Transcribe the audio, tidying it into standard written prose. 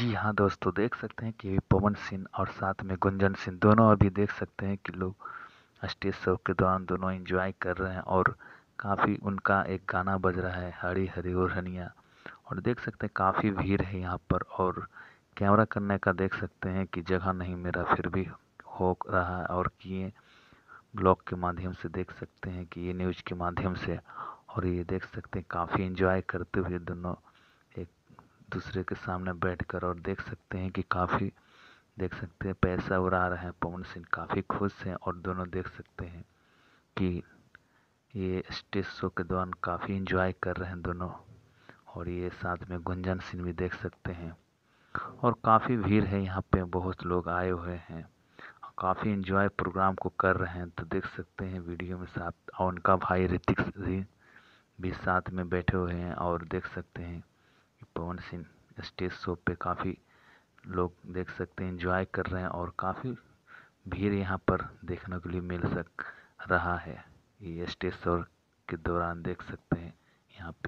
जी हाँ दोस्तों, देख सकते हैं कि पवन सिंह और साथ में गुंजन सिंह दोनों अभी देख सकते हैं कि लोग स्टेज शो के दौरान दोनों एंजॉय कर रहे हैं और काफ़ी उनका एक गाना बज रहा है हरी हरी ओढ़निया। और देख सकते हैं काफ़ी भीड़ है यहाँ पर और कैमरा करने का देख सकते हैं कि जगह नहीं मेरा फिर भी हो रहा है और किए ब्लॉग के माध्यम से देख सकते हैं कि ये न्यूज़ के माध्यम से। और ये देख सकते हैं काफ़ी एंजॉय करते हुए दोनों एक दूसरे के सामने बैठकर और देख सकते हैं कि काफ़ी देख सकते हैं पैसा उड़ा रहे हैं। पवन सिंह काफ़ी खुश हैं और दोनों देख सकते हैं कि ये स्टेज शो के दौरान काफ़ी एंजॉय कर रहे हैं दोनों। और ये साथ में गुंजन सिंह भी देख सकते हैं और काफ़ी भीड़ है यहाँ पे, बहुत लोग आए हुए हैं, काफ़ी एंजॉय प्रोग्राम को कर रहे हैं। तो देख सकते हैं वीडियो में साथ और उनका भाई ऋतिक भी साथ में बैठे हुए हैं और देख सकते हैं कि पवन सिंह स्टेज शो पे काफ़ी लोग देख सकते हैं एंजॉय कर रहे हैं और काफ़ी भीड़ यहाँ पर देखने के लिए मिल सक रहा है। ये स्टेज शो के दौरान देख सकते हैं यहाँ पे